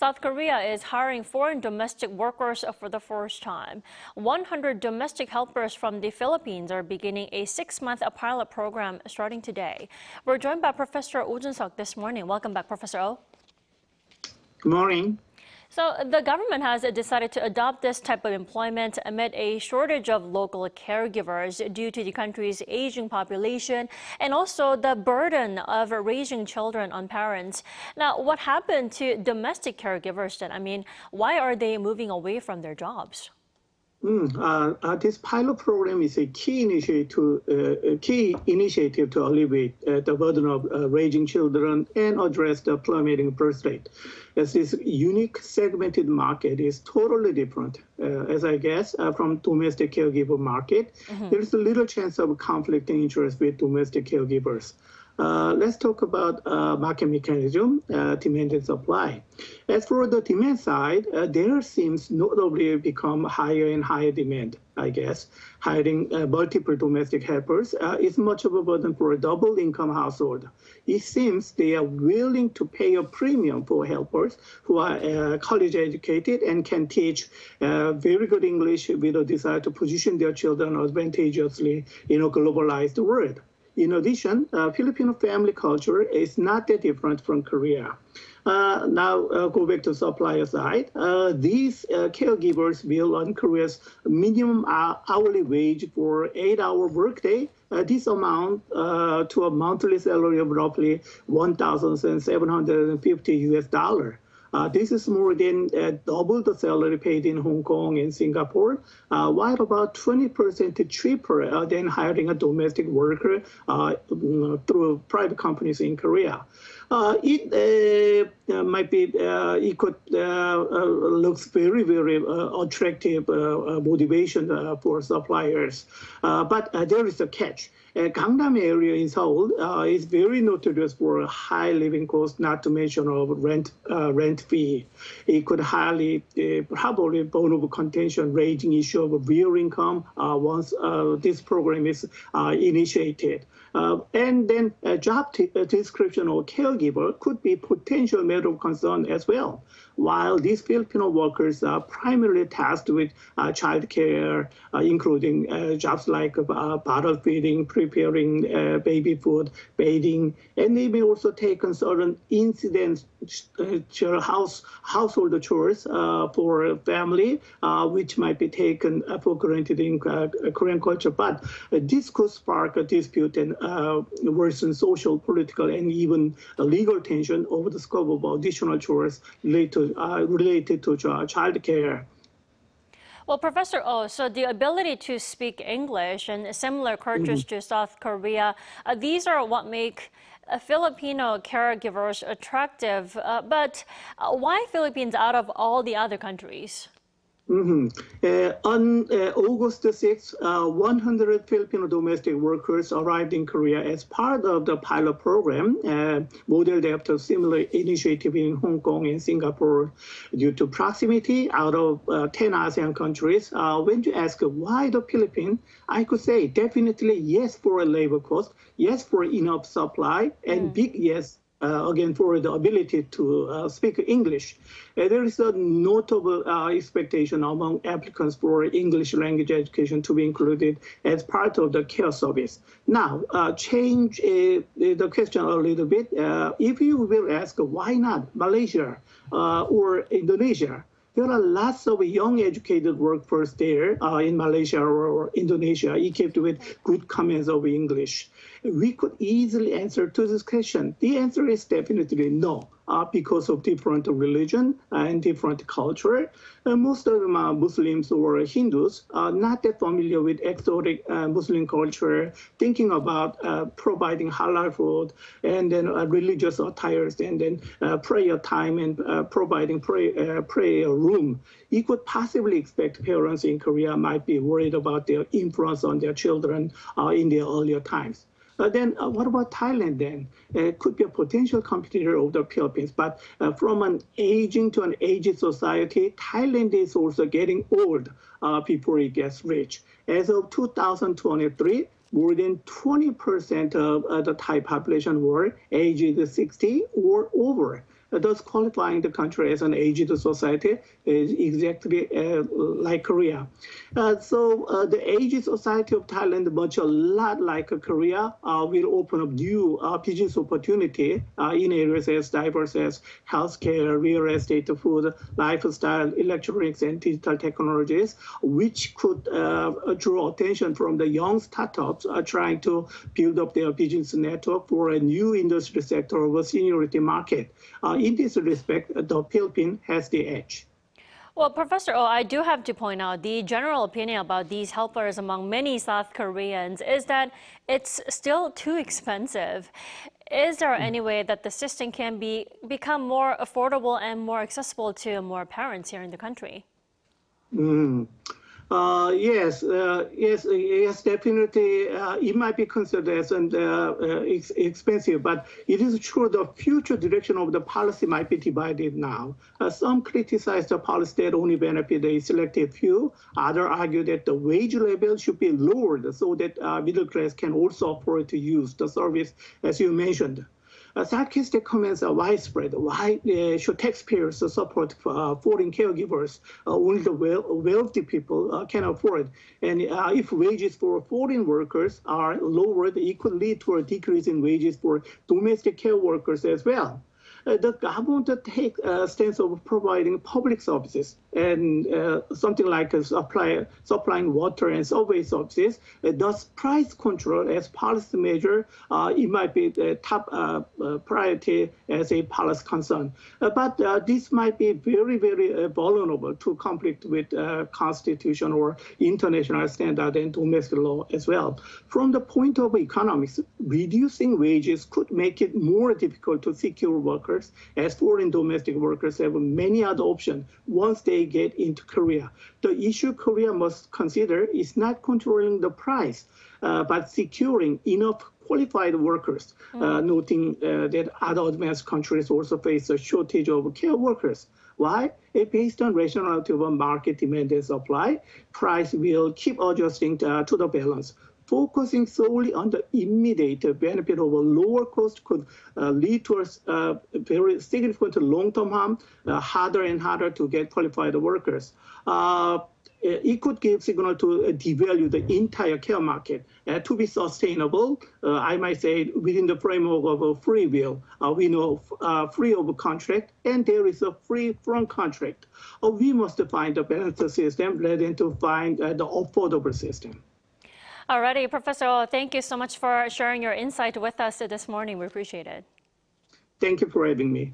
South Korea is hiring foreign domestic workers for the first time. 100 domestic helpers from the Philippines are beginning a 6-month pilot program starting today. We're joined by Professor Oh Joon-seok this morning. Welcome back, Professor Oh. Good morning. So the government has decided to adopt this type of employment amid a shortage of local caregivers due to the country's aging population and also the burden of raising children on parents. Now, what happened to domestic caregivers then? I mean, why are they moving away from their jobs? This pilot program is a key initiative to alleviate the burden of raising children and address the plummeting birth rate. As this unique segmented market is totally different, as I guess, from domestic caregiver market, there is a little chance of conflicting interest with domestic caregivers. Let's talk about market mechanism, demand and supply. As for the demand side, there seems notably become higher and higher demand, I guess. Hiring multiple domestic helpers is much of a burden for a double-income household. It seems they are willing to pay a premium for helpers who are college educated and can teach very good English with a desire to position their children advantageously in a globalized world. In addition, Filipino family culture is not that different from Korea. Now, go back to supplier side. These caregivers will earn Korea's minimum hourly wage for 8-hour workday. This amount to a monthly salary of roughly $1,750 US. This is more than double the salary paid in Hong Kong and Singapore, while about 20% cheaper than hiring a domestic worker through private companies in Korea. It could looks very, very attractive motivation for suppliers, but there is a catch. Gangnam area in Seoul is very notorious for high living costs, not to mention of rent fee. It could highly probably bone of contention, raising issue of real income once this program is initiated. And then a job description of caregiver could be potential matter of concern as well. While these Filipino workers are primarily tasked with child care, including jobs like bottle feeding, preparing baby food, bathing, and they may also take on certain incident household chores for family, which might be taken for granted in Korean culture. But this could spark a dispute and worsen social, political, and even legal tension over the scope of additional chores related to child care. Well, Professor Oh, so the ability to speak English and similar cultures to South Korea, these are what make Filipino caregivers attractive. But why Philippines out of all the other countries? On August 6th, 100 Filipino domestic workers arrived in Korea as part of the pilot program, modeled after similar initiative in Hong Kong and Singapore. Due to proximity, out of 10 ASEAN countries, when you ask why the Philippines, I could say definitely yes for a labor cost, yes for enough supply, and big yes again, for the ability to speak English. There is a notable expectation among applicants for English language education to be included as part of the care service. Now, change the question a little bit. If you will ask why not Malaysia or Indonesia, there are lots of young educated workforce there in Malaysia or Indonesia, equipped with good commands of English. We could easily answer to this question. The answer is definitely no, because of different religion and different culture. Most of them are Muslims or Hindus, not that familiar with exotic Muslim culture, thinking about providing halal food and then religious attires and then prayer time and providing prayer room. You could possibly expect parents in Korea might be worried about their influence on their children in their earlier times. Then what about Thailand then? It could be a potential competitor of the Philippines, but from an aging to an aged society, Thailand is also getting old before it gets rich. As of 2023, more than 20% of the Thai population were aged 60 or over. thus qualifying the country as an aged society, exactly like Korea. So the aged society of Thailand, much a lot like Korea, will open up new business opportunity in areas as diverse as healthcare, real estate, food, lifestyle, electronics, and digital technologies, which could draw attention from the young startups trying to build up their business network for a new industry sector of a seniority market. In this respect, the Philippines has the edge. Well, Professor Oh, I do have to point out the general opinion about these helpers among many South Koreans is that it's still too expensive. Is there any way that the system can become more affordable and more accessible to more parents here in the country? Yes, definitely. It might be considered as expensive, but it is true the future direction of the policy might be divided now. Some criticize the policy that only benefit a selected few. Others argue that the wage level should be lowered so that middle class can also afford to use the service, as you mentioned. Sarcastic comments are widespread. Why should taxpayers support foreign caregivers? Only the wealthy people can afford. And if wages for foreign workers are lowered, it could lead to a decrease in wages for domestic care workers as well. The government take a stance of providing public services and something like supplying water and subway services. Thus, price control as policy measure, it might be the top priority as a policy concern. But this might be very, very vulnerable to conflict with constitution or international standard and domestic law as well. From the point of economics, reducing wages could make it more difficult to secure workers, as foreign domestic workers have many other options once they get into Korea. The issue Korea must consider is not controlling the price, but securing enough qualified workers, noting that other advanced countries also face a shortage of care workers. Why? Based on rationality of market demand and supply, price will keep adjusting to the balance. Focusing solely on the immediate benefit of a lower cost could lead to a very significant long-term harm, harder and harder to get qualified workers. It could give signal to devalue the entire care market. To be sustainable, I might say within the framework of a free will, we know free of contract, and there is a free from contract. We must find a balanced system rather than to find the affordable system. Alrighty, Professor Oh, thank you so much for sharing your insight with us this morning. We appreciate it. Thank you for having me.